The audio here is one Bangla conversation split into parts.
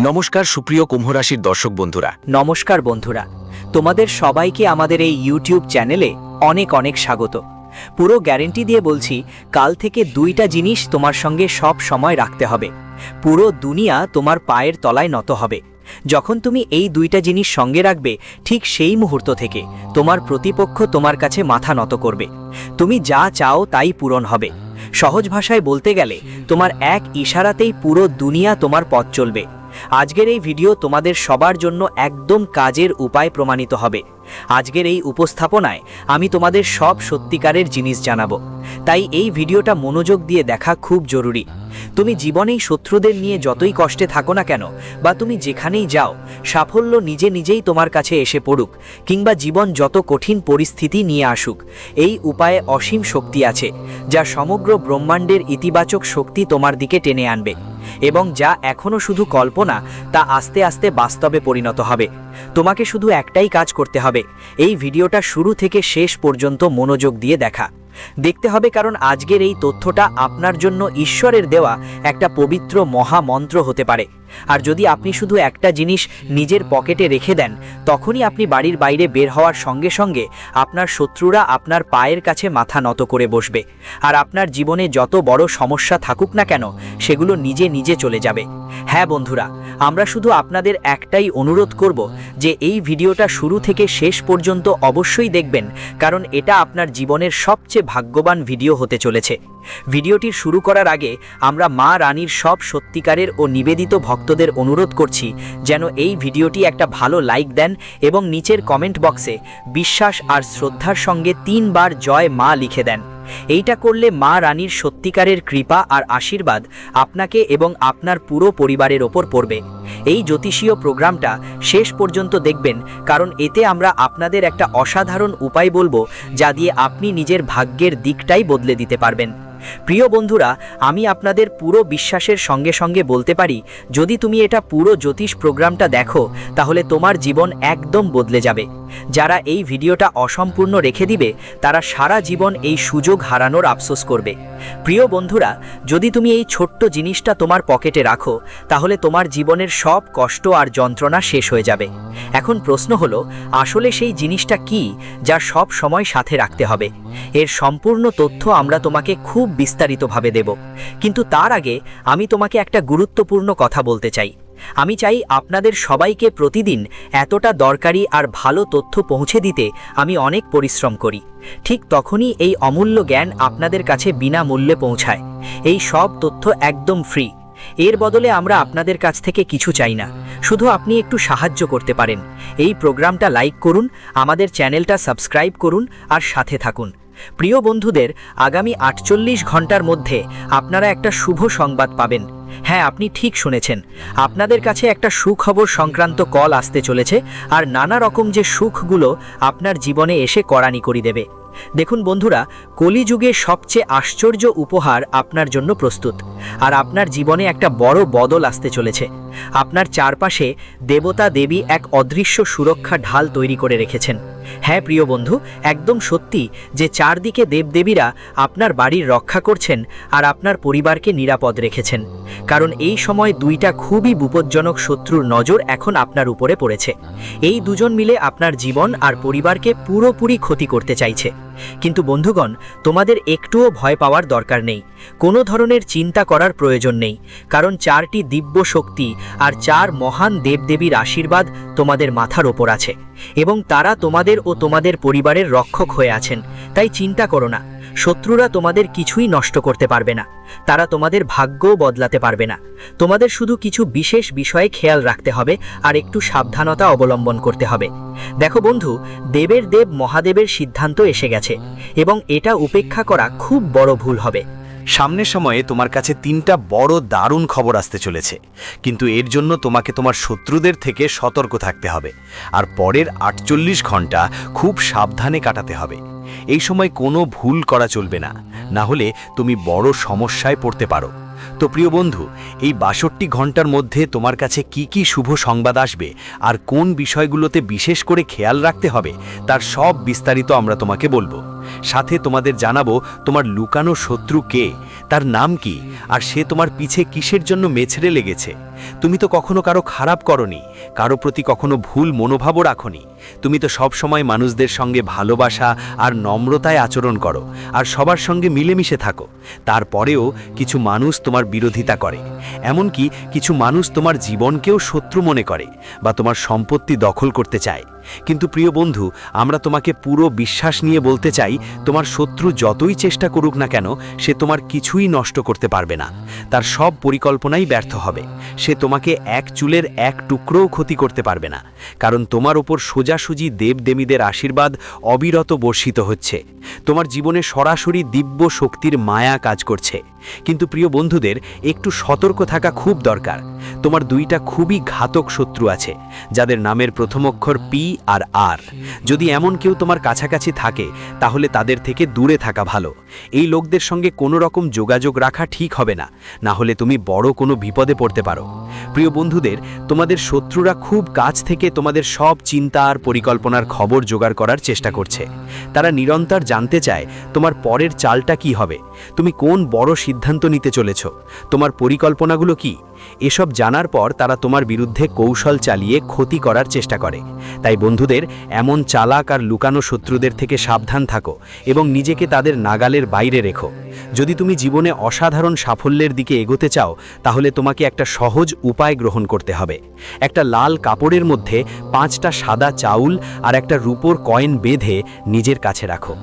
নমস্কার সুপ্রিয় কুম্ভ রাশির দর্শক বন্ধুরা। নমস্কার বন্ধুরা, তোমাদের সবাইকে আমাদের এই ইউটিউব চ্যানেলে অনেক অনেক স্বাগত। পুরো গ্যারেন্টি দিয়ে বলছি, কাল থেকে দুইটা জিনিস তোমার সঙ্গে সব সময় রাখতে হবে। পুরো দুনিয়া তোমার পায়ের তলায় নত হবে। যখন তুমি এই দুইটা জিনিস সঙ্গে রাখবে, ঠিক সেই মুহূর্ত থেকে তোমার প্রতিপক্ষ তোমার কাছে মাথা নত করবে। তুমি যা চাও তাই পূরণ হবে। সহজ ভাষায় বলতে গেলে তোমার এক ইশারাতেই পুরো দুনিয়া তোমার পথ চলবে। আজকের এই ভিডিও তোমাদের সবার জন্য একদম কাজের উপায় প্রমাণিত হবে। আজকের এই উপস্থাপনায় আমি তোমাদের সব সত্যিকারের জিনিস জানাবো, তাই এই ভিডিওটা মনোযোগ দিয়ে দেখা খুব জরুরি। তুমি জীবনেই শত্রুদের নিয়ে যতই কষ্টে থাকো না কেন, বা তুমি যেখানেই যাও, সাফল্য নিজে নিজেই তোমার কাছে এসে পড়ুক, কিংবা জীবন যত কঠিন পরিস্থিতি নিয়ে আসুক, এই উপায়ে অসীম শক্তি আছে, যা সমগ্র ব্রহ্মাণ্ডের ইতিবাচক শক্তি তোমার দিকে টেনে আনবে, এবং যা এখনো শুধু কল্পনা, তা আস্তে আস্তে বাস্তবে পরিণত হবে। তোমাকে শুধু একটাই কাজ করতে হবে, এই ভিডিওটা শুরু থেকে শেষ পর্যন্ত মনোযোগ দিয়ে দেখতে হবে, কারণ আজকের এই তথ্যটা আপনার জন্য ঈশ্বরের দেওয়া একটা পবিত্র মহামন্ত্র হতে পারে। আর যদি আপনি শুধু একটা জিনিস নিজের পকেটে রেখে দেন, তখনই আপনি বাড়ির বাইরে বের হওয়ার সঙ্গে সঙ্গে আপনার শত্রুরা আপনার পায়ের কাছে মাথা নত করে বসবে, আর আপনার জীবনে যত বড় সমস্যা থাকুক না কেন, সেগুলো নিজে নিজে চলে যাবে। হ্যাঁ বন্ধুরা, আমরা শুধু আপনাদের একটাই অনুরোধ করব যে এই ভিডিওটা শুরু থেকে শেষ পর্যন্ত অবশ্যই দেখবেন, কারণ এটা আপনার জীবনের সবচেয়ে ভাগ্যবান ভিডিও হতে চলেছে। ভিডিওটির শুরু করার আগে আমরা মা রানীর সব সত্যিকারের ও নিবেদিত ভক্তদের অনুরোধ করছি যেন এই ভিডিওটি একটা ভালো লাইক দেন এবং নিচের কমেন্ট বক্সে বিশ্বাস আর শ্রদ্ধার সঙ্গে 3 বার জয় মা লিখে দেন। এইটা করলে মা রানীর সত্যিকারের কৃপা আর আশীর্বাদ আপনাকে এবং আপনার পুরো পরিবারের ওপর পড়বে। এই জ্যোতিষীয় প্রোগ্রামটা শেষ পর্যন্ত দেখবেন, কারণ এতে আমরা আপনাদের একটা অসাধারণ উপায় বলবো, যা দিয়ে আপনি নিজের ভাগ্যের দিকটাই বদলে দিতে পারবেন। প্রিয় বন্ধুরা, আমি আপনাদের পুরো বিশ্বাসের সঙ্গে সঙ্গে বলতে পারি, যদি তুমি এটা পুরো জ্যোতিষ প্রোগ্রামটা দেখো, তাহলে তোমার জীবন একদম বদলে যাবে। যারা এই ভিডিওটা অসম্পূর্ণ রেখে দিবে, তারা সারা জীবন এই সুযোগ হারানোর আফসোস করবে। প্রিয় বন্ধুরা, যদি তুমি এই ছোট্ট জিনিসটা তোমার পকেটে রাখো, তাহলে তোমার জীবনের সব কষ্ট আর যন্ত্রণা শেষ হয়ে যাবে। এখন প্রশ্ন হলো, আসলে সেই জিনিসটা কি যা সব সময় সাথে রাখতে হবে? এর সম্পূর্ণ তথ্য আমরা তোমাকে খুব বিস্তারিতভাবে দেব, কিন্তু তার আগে আমি তোমাকে একটা গুরুত্বপূর্ণ কথা বলতে চাই। আমি চাই আপনাদের সবাইকে প্রতিদিন এতটা দরকারি আর ভালো তথ্য পৌঁছে দিতে আমি অনেক পরিশ্রম করি। ঠিক তখনই এই অমূল্য জ্ঞান আপনাদের কাছে বিনামূল্যে পৌঁছায়। এই সব তথ্য একদম ফ্রি। এর বদলে আমরা আপনাদের কাছ থেকে কিছু চাই না, শুধু আপনি একটু সাহায্য করতে পারেন। এই প্রোগ্রামটা লাইক করুন, আমাদের চ্যানেলটা সাবস্ক্রাইব করুন আর সাথে থাকুন। প্রিয় বন্ধুদের, আগামী 48 ঘন্টার মধ্যে আপনারা একটা শুভ সংবাদ পাবেন। হ্যাঁ, আপনি ঠিক শুনেছেন, আপনাদের কাছে একটা সুখবর সংক্রান্ত কল আসতে চলেছে, আর নানা রকম যে সুখগুলো আপনার জীবনে এসে কড়ানি করে দেবে। দেখুন বন্ধুরা, কলিযুগে সবচেয়ে আশ্চর্য উপহার আপনার জন্য প্রস্তুত, আর আপনার জীবনে একটা বড় বদল আসতে চলেছে। আপনার চারপাশে দেবতা দেবী এক অদৃশ্য সুরক্ষা ঢাল তৈরি করে রেখেছেন। হ্যাঁ প্রিয় বন্ধু, একদম সত্যি যে চারদিকে দেবদেবীরা আপনার বাড়ির রক্ষা করছেন আর আপনার পরিবারকে নিরাপদ রেখেছেন, কারণ এই সময় দুইটা খুবই বিপজ্জনক শত্রুর নজর এখন আপনার উপরে পড়েছে। এই দুজন মিলে আপনার জীবন আর পরিবারকে পুরোপুরি ক্ষতি করতে চাইছে। কিন্তু বন্ধুগণ, তোমাদের একটুও ভয় পাওয়ার দরকার নেই, কোনো ধরনের চিন্তা করার প্রয়োজন নেই, কারণ 4টি দিব্য শক্তি আর 4 মহান দেবদেবীর আশীর্বাদ তোমাদের মাথার ওপর আছে, এবং তারা তোমাদের ও তোমাদের পরিবারের রক্ষক হয়ে আছেন। তাই চিন্তা করো না, শত্রুরা তোমাদের কিছুই নষ্ট করতে পারবে না, তারা তোমাদের ভাগ্যও বদলাতে পারবে না। তোমাদের শুধু কিছু বিশেষ বিষয়ে খেয়াল রাখতে হবে আর একটু সাবধানতা অবলম্বন করতে হবে। দেখো বন্ধু, দেবের দেব মহাদেবের সিদ্ধান্ত এসে গেছে, এবং এটা উপেক্ষা করা খুব বড় ভুল হবে। সামনের সময়ে তোমার কাছে 3টা বড় দারুণ খবর আসতে চলেছে, কিন্তু এর জন্য তোমাকে তোমার শত্রুদের থেকে সতর্ক থাকতে হবে, আর পরের 48 ঘন্টা খুব সাবধানে কাটাতে হবে। এই সময় কোনো ভুল করা চলবে না, না হলে তুমি বড় সমস্যায় পড়তে পারো। তো প্রিয় বন্ধু, এই 62 ঘন্টার মধ্যে তোমার কাছে কি কি শুভ সংবাদ আসবে আর কোন বিষয়গুলোতে বিশেষ করে খেয়াল রাখতে হবে, তার সব বিস্তারিত আমরা তোমাকে বলবো। সাথে তোমাদের জানাবো তোমার লুকানো শত্রু কে, তার নাম কি, আর সে তোমার পিছে কিসের জন্য মেছড়ে লেগেছে। তুমি তো কখনো কারো খারাপ করনি, কারো প্রতি কখনো ভুল মনোভাবও রাখনি। তুমি তো সব সময় মানুষদের সঙ্গে ভালোবাসা আর নম্রতায় আচরণ করো, আর সবার সঙ্গে মিলেমিশে থাকো। তারপরেও কিছু মানুষ তোমার বিরোধিতা করে, এমনকি কিছু মানুষ তোমার জীবনকেও শত্রু মনে করে বা তোমার সম্পত্তি দখল করতে চায়। কিন্তু প্রিয় বন্ধু, আমরা তোমাকে পুরো বিশ্বাস নিয়ে বলতে চাই, তোমার শত্রু যতই চেষ্টা করুক না কেন, সে তোমার কিছুই নষ্ট করতে পারবে না। তার সব পরিকল্পনাই ব্যর্থ হবে। সে তোমাকে এক চুলের এক টুকরোও ক্ষতি করতে পারবে না, কারণ তোমার ওপর সোজাসুজি দেবদেবীদের আশীর্বাদ অবিরত বর্ষিত হচ্ছে। তোমার জীবনে সরাসরি দিব্য শক্তির মায়া কাজ করছে। কিন্তু প্রিয় বন্ধুদের, একটু সতর্ক থাকা খুব দরকার। তোমার দুইটা খুবই ঘাতক শত্রু আছে, যাদের নামের প্রথম অক্ষর পি আর আর। যদি এমন কেউ তোমার কাছাকাছি থাকে, তাহলে তাদের থেকে দূরে থাকা ভালো। এই লোকদের সঙ্গে কোনো রকম যোগাযোগ রাখা ঠিক হবে না, না হলে তুমি বড় কোনো বিপদে পড়তে পারো। প্রিয় বন্ধুদের, তোমাদের শত্রুরা খুব কাছ থেকে তোমাদের সব চিন্তা আর পরিকল্পনার খবর জোগাড় করার চেষ্টা করছে। তারা নিরন্তর জানতে চায় তোমার পরের চালটা কি হবে, তুমি কোন বড় সিদ্ধান্ত নিতে চলেছ, তোমার পরিকল্পনাগুলো কি। এসব জানার পর তারা তোমার বিরুদ্ধে কৌশল চালিয়ে ক্ষতি করার চেষ্টা করে। তাই বন্ধুদের, এমন চালাক আর লুকানো শত্রুদের থেকে সাবধান থাকো এবং নিজেকে তাদের নাগালের বাইরে রেখো। যদি তুমি জীবনে অসাধারণ সাফল্যের দিকে এগোতে চাও, তাহলে তোমাকে একটা সহজ উপায় গ্রহণ করতে হবে। একটা লাল কাপড়ের মধ্যে 5টা সাদা চাউল আর একটা রূপোর কয়েন বেঁধে নিজের কাছে রাখো।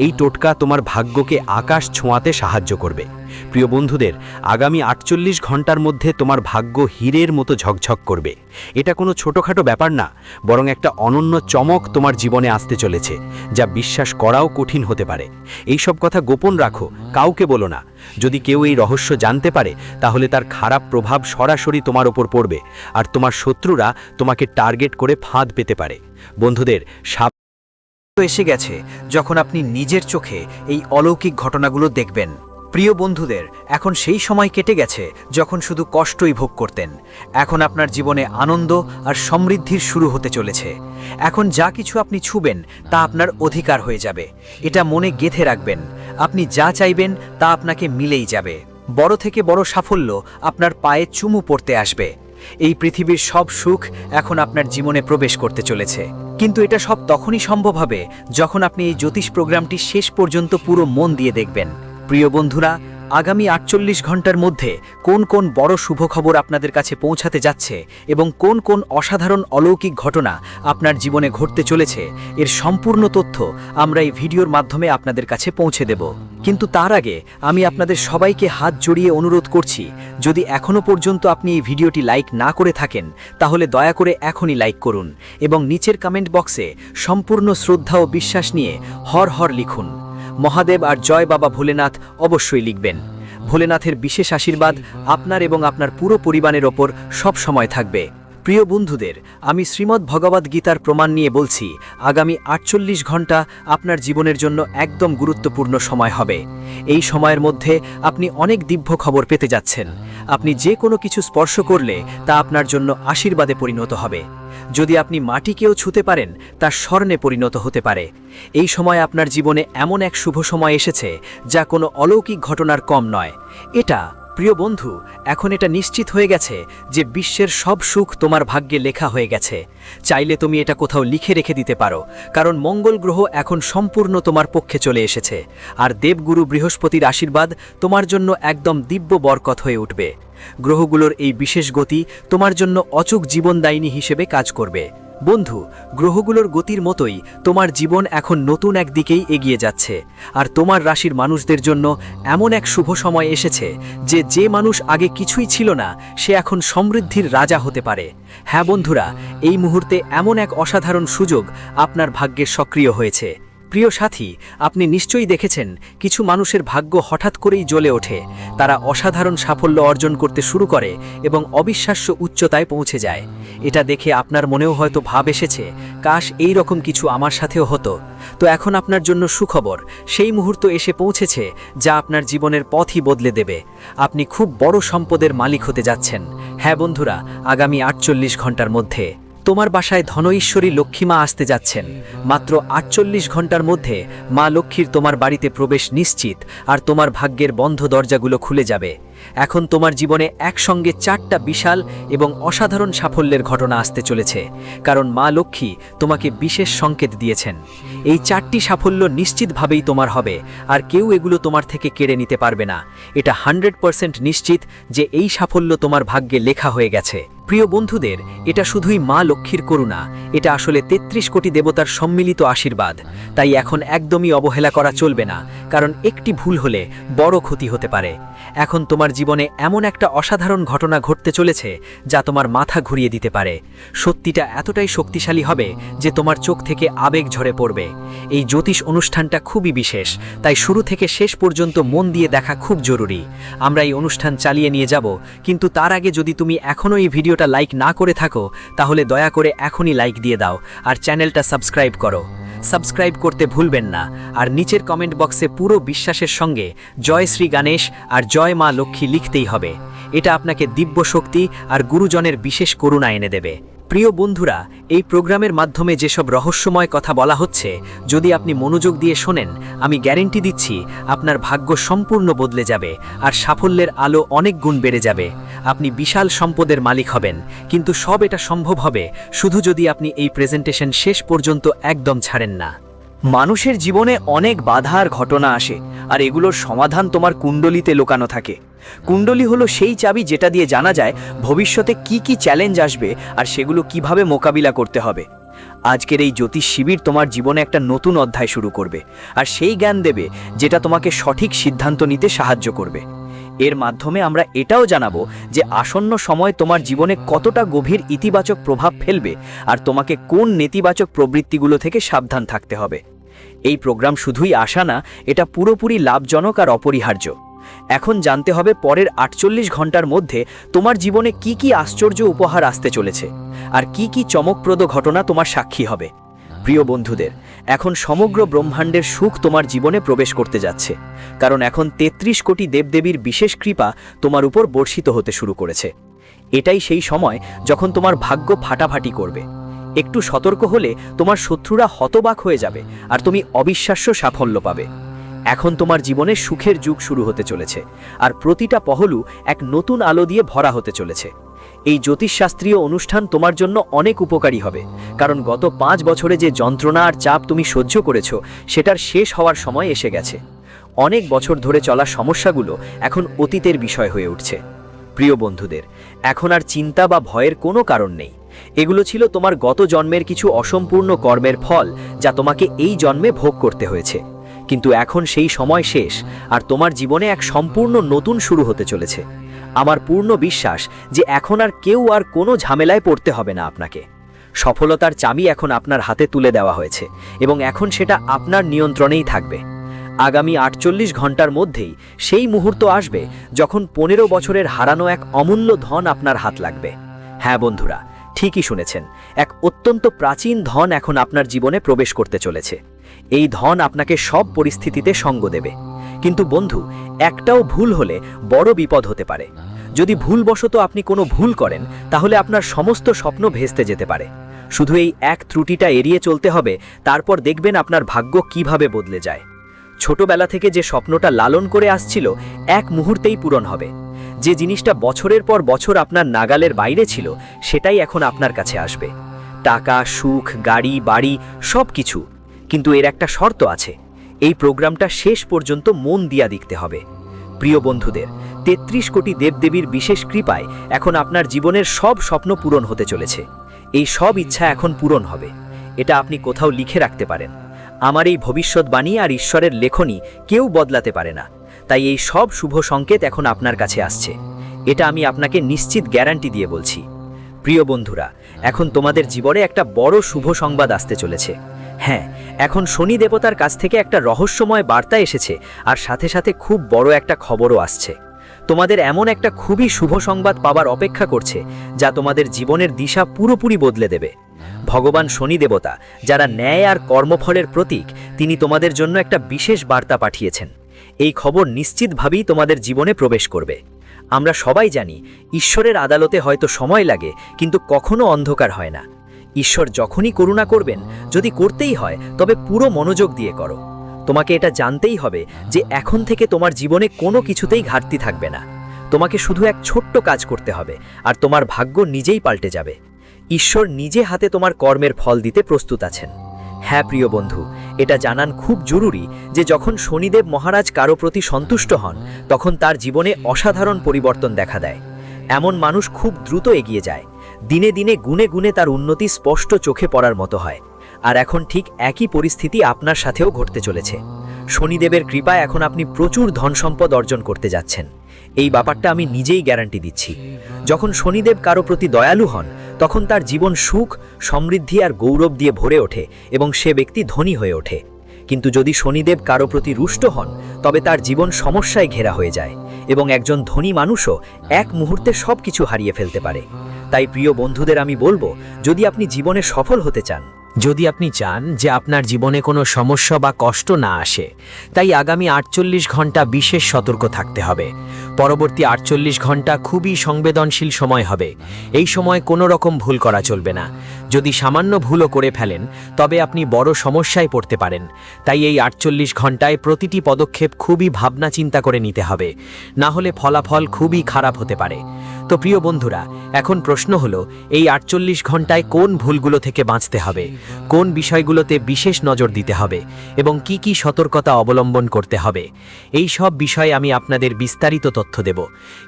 এই টোটকা তোমার ভাগ্যকে আকাশ ছোঁয়াতে সাহায্য করবে। প্রিয় বন্ধুদের, আগামী 48 ঘন্টার মধ্যে তোমার ভাগ্য হীরের মতো ঝকঝক করবে। এটা কোনো ছোটোখাটো ব্যাপার না, বরং একটা অনন্য চমক তোমার জীবনে আসতে চলেছে, যা বিশ্বাস করাও কঠিন হতে পারে। এই সব কথা গোপন রাখো, কাউকে বলো না। যদি কেউ এই রহস্য জানতে পারে, তাহলে তার খারাপ প্রভাব সরাসরি তোমার ওপর পড়বে, আর তোমার শত্রুরা তোমাকে টার্গেট করে ফাঁদ পেতে পারে। বন্ধুদের, এসে গেছে যখন আপনি নিজের চোখে এই অলৌকিক ঘটনাগুলো দেখবেন। প্রিয় বন্ধুদের, এখন সেই সময় কেটে গেছে যখন শুধু কষ্টই ভোগ করতেন। এখন আপনার জীবনে আনন্দ আর সমৃদ্ধির শুরু হতে চলেছে। এখন যা কিছু আপনি ছুবেন তা আপনার অধিকার হয়ে যাবে। এটা মনে গেঁথে রাখবেন, আপনি যা চাইবেন তা আপনাকে মিলেই যাবে। বড় থেকে বড় সাফল্য আপনার পায়ে চুমু পড়তে আসবে। এই পৃথিবীর সব সুখ এখন আপনার জীবনে প্রবেশ করতে চলেছে। কিন্তু এটা সব তখনই সম্ভব হবে যখন আপনি এই জ্যোতিষ প্রোগ্রামটি শেষ পর্যন্ত পুরো মন দিয়ে দেখবেন। প্রিয় বন্ধুরা, আগামী 48 ঘন্টার মধ্যে কোন কোন বড় শুভ খবর আপনাদের কাছে পৌঁছাতে যাচ্ছে এবং কোন কোন অসাধারণ অলৌকিক ঘটনা আপনার জীবনে ঘটতে চলেছে, এর সম্পূর্ণ তথ্য আমরা এই ভিডিওর মাধ্যমে আপনাদের কাছে পৌঁছে দেব। কিন্তু তার আগে আমি আপনাদের সবাইকে হাত জড়িয়ে অনুরোধ করছি, যদি এখনও পর্যন্ত আপনি এই ভিডিওটি লাইক না করে থাকেন, তাহলে দয়া করে এখনই লাইক করুন এবং নিচের কমেন্ট বক্সে সম্পূর্ণ শ্রদ্ধা ও বিশ্বাস নিয়ে হর হর লিখুন। মহাদেব আর জয় বাবা ভোলেনাথ অবশ্যই লিখবেন। ভোলেনাথের বিশেষ আশীর্বাদ আপনার এবং আপনার পুরো পরিবারের ওপর সব সময় থাকবে। প্রিয় বন্ধুদের, আমি শ্রীমদ্ ভগবদ গীতার প্রমাণ নিয়ে বলছি, আগামী 48 ঘন্টা আপনার জীবনের জন্য একদম গুরুত্বপূর্ণ সময় হবে। এই সময়ের মধ্যে আপনি অনেক দিব্য খবর পেতে যাচ্ছেন। আপনি যে কোনো কিছু স্পর্শ করলে তা আপনার জন্য আশীর্বাদে পরিণত হবে। যদি আপনি মাটিকেও ছুঁতে পারেন, তা স্বর্ণে পরিণত হতে পারে। এই সময় আপনার জীবনে এমন এক শুভ সময় এসেছে যা কোনো অলৌকিক ঘটনার কম নয়। এটা, প্রিয় বন্ধু, এখন এটা নিশ্চিত হয়ে গেছে যে বিশ্বের সব সুখ তোমার ভাগ্যে লেখা হয়ে গেছে। চাইলে তুমি এটা কোথাও লিখে রেখে দিতে পারো, কারণ মঙ্গল গ্রহ এখন সম্পূর্ণ তোমার পক্ষে চলে এসেছে, আর দেবগুরু বৃহস্পতির আশীর্বাদ তোমার জন্য একদম দিব্য বরকত হয়ে উঠবে। গ্রহগুলোর এই বিশেষ গতি তোমার জন্য অচূক জীবনদায়িনী হিসেবে কাজ করবে। বন্ধু, গ্রহগুলোর গতির মতোই তোমার জীবন এখন নতুন এক দিকেই এগিয়ে যাচ্ছে, আর তোমার রাশির মানুষদের জন্য এমন এক শুভ সময় এসেছে যে মানুষ আগে কিছুই ছিল না, সে এখন সমৃদ্ধির রাজা হতে পারে। হ্যাঁ বন্ধুরা, এই মুহূর্তে এমন এক অসাধারণ সুযোগ আপনার ভাগ্যে সক্রিয় হয়েছে। প্রিয় সাথী, আপনি নিশ্চয়ই দেখেছেন কিছু মানুষের ভাগ্য হঠাৎ করেই জ্বলে ওঠে। তারা অসাধারণ সাফল্য অর্জন করতে শুরু করে এবং অবিশ্বাস্য উচ্চতায় পৌঁছে যায়। এটা দেখে আপনার মনেও হয়তো ভাব এসেছে, কাশ এই রকম কিছু আমার সাথেও হতো। তো এখন আপনার জন্য সুখবর, সেই মুহূর্ত এসে পৌঁছেছে যা আপনার জীবনের পথই বদলে দেবে। আপনি খুব বড় সম্পদের মালিক হতে যাচ্ছেন। হ্যাঁ বন্ধুরা, আগামী 48 ঘন্টার মধ্যে। তোমার বাসায় ধনঈশ্বরী লক্ষ্মীমা আসতে যাচ্ছেন। মাত্র ৪৮ ঘন্টার মধ্যে মা লক্ষ্মীর তোমার বাড়িতে প্রবেশ নিশ্চিত, আর তোমার ভাগ্যের বন্ধ দরজাগুলো খুলে যাবে। এখন তোমার জীবনে একসঙ্গে 4টা বিশাল এবং অসাধারণ সাফল্যের ঘটনা আসতে চলেছে, কারণ মা লক্ষ্মী তোমাকে বিশেষ সংকেত দিয়েছেন। এই 4টি সাফল্য নিশ্চিতভাবেই তোমার হবে, আর কেউ এগুলো তোমার থেকে কেড়ে নিতে পারবে না। এটা 100% নিশ্চিত যে এই সাফল্য তোমার ভাগ্যে লেখা হয়ে গেছে। প্রিয় বন্ধুদের, এটা শুধুই মা লক্ষ্মীর করুণা, এটা আসলে 33 কোটি দেবতার সম্মিলিত আশীর্বাদ। তাই এখন একদমই অবহেলা করা চলবে না, কারণ একটি ভুল হলে বড় ক্ষতি হতে পারে। এখন তোমার জীবনে এমন একটা অসাধারণ ঘটনা ঘটতে চলেছে যা তোমার মাথা ঘুরিয়ে দিতে পারে। সত্যিটা এতটাই শক্তিশালী হবে যে তোমার চোখ থেকে আবেগ ঝরে পড়বে। এই জ্যোতিষ অনুষ্ঠানটা খুবই বিশেষ, তাই শুরু থেকে শেষ পর্যন্ত মন দিয়ে দেখা খুব জরুরি। আমরা এই অনুষ্ঠান চালিয়ে নিয়ে যাব, কিন্তু তার আগে যদি তুমি এখনও এই ভিডিওটা লাইক না করে থাকো, তাহলে দয়া করে এখনই লাইক দিয়ে দাও আর চ্যানেলটা সাবস্ক্রাইব করো। সাবস্ক্রাইব করতে ভুলবেন না, আর নিচের কমেন্ট বক্সে পুরো বিশ্বাসের সঙ্গে জয় শ্রী গণেশ আর জয় মা লক্ষ্মী লিখতেই হবে। এটা আপনাকে দিব্য শক্তি আর গুরুজনের বিশেষ করুণা এনে দেবে। প্রিয় বন্ধুরা, এই প্রোগ্রামের মাধ্যমে যেসব রহস্যময় কথা বলা হচ্ছে, যদি আপনি মনোযোগ দিয়ে শোনেন, আমি গ্যারেন্টি দিচ্ছি আপনার ভাগ্য সম্পূর্ণ বদলে যাবে আর সাফল্যের আলো অনেক গুণ বেড়ে যাবে। আপনি বিশাল সম্পদের মালিক হবেন, কিন্তু সব এটা সম্ভব হবে শুধু যদি আপনি এই প্রেজেন্টেশন শেষ পর্যন্ত একদম ছাড়েন না। মানুষের জীবনে অনেক বাধা আর ঘটনা আসে, আর এগুলোর সমাধান তোমার কুণ্ডলিতে লুকানো থাকে। কুণ্ডলী হলো সেই চাবি যেটা দিয়ে জানা যায় ভবিষ্যতে কি কি চ্যালেঞ্জ আসবে আর সেগুলো কিভাবে মোকাবিলা করতে হবে। আজকের এই জ্যোতিষ শিবির তোমার জীবনে একটা নতুন অধ্যায় শুরু করবে, আর সেই জ্ঞান দেবে যেটা তোমাকে সঠিক সিদ্ধান্ত নিতে সাহায্য করবে। এর মাধ্যমে আমরা এটাও জানাবো যে আসন্ন সময় তোমার জীবনে কতটা গভীর ইতিবাচক প্রভাব ফেলবে, আর তোমাকে কোন নেতিবাচক প্রবৃত্তিগুলো থেকে সাবধান থাকতে হবে। এই প্রোগ্রাম শুধুই আশা না, এটা পুরোপুরি লাভজনক আর অপরিহার্য। এখন জানতে হবে পরের 48 ঘন্টার মধ্যে তোমার জীবনে কি কি আশ্চর্য উপহার আসতে চলেছে, আর কি কি চমকপ্রদ ঘটনা তোমার সাক্ষী হবে। প্রিয় বন্ধুদের, এখন সমগ্র ব্রহ্মাণ্ডের সুখ তোমার জীবনে প্রবেশ করতে যাচ্ছে, কারণ এখন 33 কোটি দেবদেবীর বিশেষ কৃপা তোমার উপর বর্ষিত হতে শুরু করেছে। এটাই সেই সময় যখন তোমার ভাগ্য ফাটাফাটি করবে। একটু সতর্ক হলে তোমার শত্রুরা হতবাক হয়ে যাবে, আর তুমি অবিশ্বাস্য সাফল্য পাবে। এখন তোমার জীবনে সুখের যুগ শুরু হতে চলেছে, আর প্রতিটা পহলু এক নতুন আলো দিয়ে ভরা হতে চলেছে। এই জ্যোতিষশাস্ত্রীয় অনুষ্ঠান তোমার জন্য অনেক উপকারী হবে, কারণ গত 5 বছরে যে যন্ত্রণা আর চাপ তুমি সহ্য করেছ, সেটার শেষ হওয়ার সময় এসে গেছে। অনেক বছর ধরে চলা সমস্যাগুলো এখন অতীতের বিষয় হয়ে উঠছে। প্রিয় বন্ধুদের, এখন আর চিন্তা বা ভয়ের কোনো কারণ নেই। এগুলো ছিল তোমার গত জন্মের কিছু অসম্পূর্ণ কর্মের ফল, যা তোমাকে এই জন্মে ভোগ করতে হয়েছে। কিন্তু এখন সেই সময় শেষ, আর তোমার জীবনে এক সম্পূর্ণ নতুন শুরু হতে চলেছে। আমার পূর্ণ বিশ্বাস যে এখন আর কেউ আর কোনো ঝামেলায় পড়তে হবে না আপনাকে। সফলতার চাবি এখন আপনার হাতে তুলে দেওয়া হয়েছে, এবং এখন সেটা আপনার নিয়ন্ত্রণেই থাকবে। আগামী 48 ঘন্টার মধ্যেই সেই মুহূর্ত আসবে যখন 15 বছরের হারানো এক অমূল্য ধন আপনার হাত লাগবে। হ্যাঁ বন্ধুরা, ঠিকই শুনেছেন, এক অত্যন্ত প্রাচীন ধন এখন আপনার জীবনে প্রবেশ করতে চলেছে। এই ধন আপনাকে সব পরিস্থিতিতে সঙ্গ দেবে। কিন্তু বন্ধু, একটাও ভুল হলে বড় বিপদ হতে পারে। যদি ভুলবশত আপনি কোনো ভুল করেন, তাহলে আপনার সমস্ত স্বপ্ন ভেস্তে যেতে পারে। শুধু এই এক ত্রুটিটা এড়িয়ে চলতে হবে, তারপর দেখবেন আপনার ভাগ্য কিভাবে বদলে যায়। ছোটবেলা থেকে যে স্বপ্নটা লালন করে আসছিল, এক মুহূর্তেই পূরণ হবে। যে জিনিসটা বছরের পর বছর আপনার নাগালের বাইরে ছিল, সেটাই এখন আপনার কাছে আসবে। টাকা, সুখ, গাড়ি, বাড়ি, সব কিছু। কিন্তু এর একটা শর্ত আছে, এই প্রোগ্রামটা শেষ পর্যন্ত মন দিয়া দেখতে হবে। প্রিয় বন্ধুদের, 33 কোটি দেবদেবীর বিশেষ কৃপায় এখন আপনার জীবনের সব স্বপ্ন পূরণ হতে চলেছে। এই সব ইচ্ছা এখন পূরণ হবে। এটা আপনি কোথাও লিখে রাখতে পারেন। আমার এই ভবিষ্যৎবাণী আর ঈশ্বরের লেখনী কেউ বদলাতে পারে না। তাই এই সব শুভ সংকেত এখন আপনার কাছে আসছে। এটা আমি আপনাকে নিশ্চিত গ্যারান্টি দিয়ে বলছি। প্রিয় বন্ধুরা, এখন তোমাদের জীবনে একটা বড় শুভ সংবাদ আসতে চলেছে। হ্যাঁ, এখন শনি দেবতার কাছ থেকে একটা রহস্যময় বার্তা এসেছে, আর সাথে সাথে খুব বড় একটা খবরও আসছে। তোমাদের এমন একটা খুবই শুভ সংবাদ পাবার অপেক্ষা করছে, যা তোমাদের জীবনের দিশা পুরোপুরি বদলে দেবে। ভগবান শনি দেবতা, যারা ন্যায় আর কর্মফলের প্রতীক, তিনি তোমাদের জন্য একটা বিশেষ বার্তা পাঠিয়েছেন। এই খবর নিশ্চিতভাবেই তোমাদের জীবনে প্রবেশ করবে। আমরা সবাই জানি, ঈশ্বরের আদালতে হয়তো সময় লাগে, কিন্তু কখনো অন্ধকার হয় না। ঈশ্বর যখনই করুণা করবেন, যদি করতেই হয় তবে পুরো মনোযোগ দিয়ে করো। তোমাকে এটা জানতেই হবে যে এখন থেকে তোমার জীবনে কোনো কিছুতেই ঘাটতি থাকবে না। তোমাকে শুধু এক ছোট্ট কাজ করতে হবে, আর তোমার ভাগ্য নিজেই পাল্টে যাবে। ঈশ্বর নিজে হাতে তোমার কর্মের ফল দিতে প্রস্তুত আছেন। হ্যাঁ প্রিয় বন্ধু, এটা জানান খুব জরুরি যে যখন শনিদেব মহারাজ কারো প্রতি সন্তুষ্ট হন, তখন তার জীবনে অসাধারণ পরিবর্তন দেখা দেয়। এমন মানুষ খুব দ্রুত এগিয়ে যায়, দিনে দিনে গুণে গুণে তার উন্নতি স্পষ্ট চোখে পড়ার মতো হয়। আর এখন ঠিক একই পরিস্থিতি আপনার সাথেও ঘটতে চলেছে। শনিদেবের কৃপায় এখন আপনি প্রচুর ধন সম্পদ অর্জন করতে যাচ্ছেন। এই ব্যাপারটা আমি নিজেই গ্যারান্টি দিচ্ছি। যখন শনিদেব কারো প্রতি দয়ালু হন, তখন তার জীবন সুখ, সমৃদ্ধি আর গৌরব দিয়ে ভরে ওঠে এবং সে ব্যক্তি ধনী হয়ে ওঠে। কিন্তু যদি শনিদেব কারো প্রতি রুষ্ট হন, তবে তার জীবন সমস্যায় ঘেরা হয়ে যায় এবং একজন ধনী মানুষও এক মুহূর্তে সব কিছু হারিয়ে ফেলতে পারে। তাই প্রিয় বন্ধুদের আমি বলবো, যদি আপনি জীবনে সফল হতে চান, যদি আপনি চান যে আপনার জীবনে কোনো সমস্যা বা কষ্ট না আসে, তাই আগামী 48 ঘন্টা বিশেষ সতর্ক থাকতে হবে। পরবর্তী 48 ঘন্টা খুবই সংবেদনশীল সময় হবে। এই সময় কোনো রকম ভুল করা চলবে না। যদি সামান্য ভুলও করে ফেলেন, তবে আপনি বড় সমস্যায় পড়তে পারেন। তাই এই 48 ঘন্টায় প্রতিটি পদক্ষেপ খুবই ভাবনা চিন্তা করে নিতে হবে, না হলে ফলাফল খুবই খারাপ হতে পারে। তো প্রিয় বন্ধুরা, এখন প্রশ্ন হলো, এই 48 ঘন্টায় কোন ভুলগুলো থেকে বাঁচতে হবে, কোন বিষয়গুলোতে বিশেষ নজর দিতে হবে এবং কি কি সতর্কতা অবলম্বন করতে হবে। এই সব বিষয়ে আমি আপনাদের বিস্তারিত তথ্য দেব।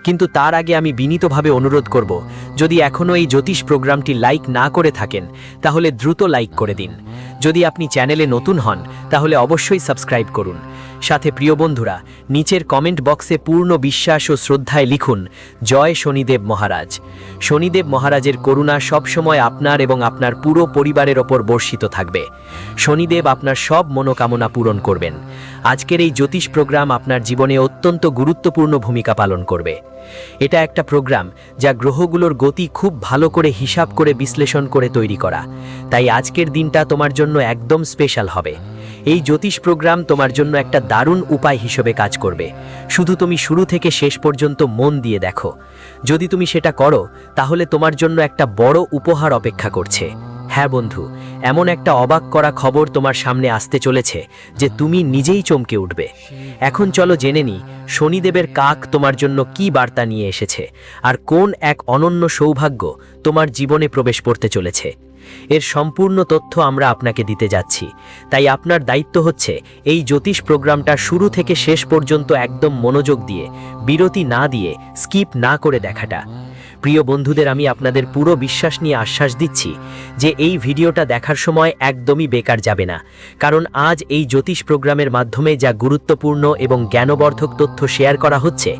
কিন্তু তার আগে আমি বিনীতভাবে অনুরোধ করব, যদি এখনও এই জ্যোতিষ প্রোগ্রামটি লাইক না করে থাকেন, তাহলে দ্রুত লাইক করে দিন। যদি আপনি চ্যানেলে নতুন হন, তাহলে অবশ্যই সাবস্ক্রাইব করুন। সাথে প্রিয় বন্ধুরা, নিচের কমেন্ট বক্সে পূর্ণ বিশ্বাস ও শ্রদ্ধায় লিখুন, জয় শনিদেব মহারাজ। শনিদেব মহারাজের করুণা সবসময় আপনার এবং আপনার পুরো পরিবারের ওপর বর্ষিত থাকবে। শনিদেব আপনার সব মনোকামনা পূরণ করবেন। আজকের এই জ্যোতিষ প্রোগ্রাম আপনার জীবনে অত্যন্ত গুরুত্বপূর্ণ ভূমিকা পালন করবে। এটা একটা প্রোগ্রাম যা গ্রহগুলোর গতি খুব ভালো করে হিসাব করে বিশ্লেষণ করে তৈরি করা। তাই আজকের দিনটা তোমার জন্য একদম স্পেশাল হবে। এই জ্যোতিষ প্রোগ্রাম তোমার জন্য একটা দারুণ উপায় হিসেবে কাজ করবে। শুধু তুমি শুরু থেকে শেষ পর্যন্ত মন দিয়ে দেখো। যদি তুমি সেটা করো, তাহলে তোমার জন্য একটা বড় উপহার অপেক্ষা করছে। হ্যাঁ বন্ধু, এমন একটা অবাক করা খবর তোমার সামনে আসতে চলেছে যে তুমি নিজেই চমকে উঠবে। এখন চলো জেনে নিই শনিদেবের কাক তোমার জন্য কি বার্তা নিয়ে এসেছে, আর কোন এক অনন্য সৌভাগ্য তোমার জীবনে প্রবেশ করতে চলেছে। এর সম্পূর্ণ তথ্য আমরা আপনাকে দিতে যাচ্ছি। তাই আপনার দায়িত্ব হচ্ছে এই জ্যোতিষ প্রোগ্রামটা শুরু থেকে শেষ পর্যন্ত একদম মনোযোগ দিয়ে, বিরতি না দিয়ে, স্কিপ না করে দেখাটা। প্রিয় বন্ধুদের, আমি আপনাদের পুরো বিশ্বাস নিয়ে আশ্বাস দিচ্ছি যে এই ভিডিওটা দেখার সময় একদমই বেকার যাবে না। কারণ আজ এই জ্যোতিষ প্রোগ্রামের মাধ্যমে যা গুরুত্বপূর্ণ এবং জ্ঞানবর্ধক তথ্য শেয়ার করা হচ্ছে,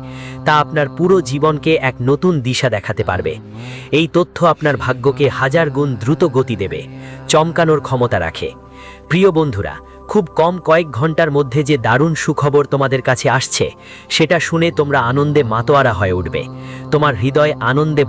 তা আপনার পুরো জীবনকে এক নতুন দিশা দেখাতে পারবে। এই তথ্য আপনার ভাগ্যকে হাজার গুণ দ্রুত গতি দেবে, চমকানোর ক্ষমতা রাখে। প্রিয় বন্ধুরা, খুব কম কয়েক ঘন্টার মধ্যে যে দারুণ সুখবর তোমাদের কাছে আসছে, সেটা শুনে তোমরা আনন্দে মাতোয়ারা হয়ে উঠবে। তোমার হৃদয় আনন্দে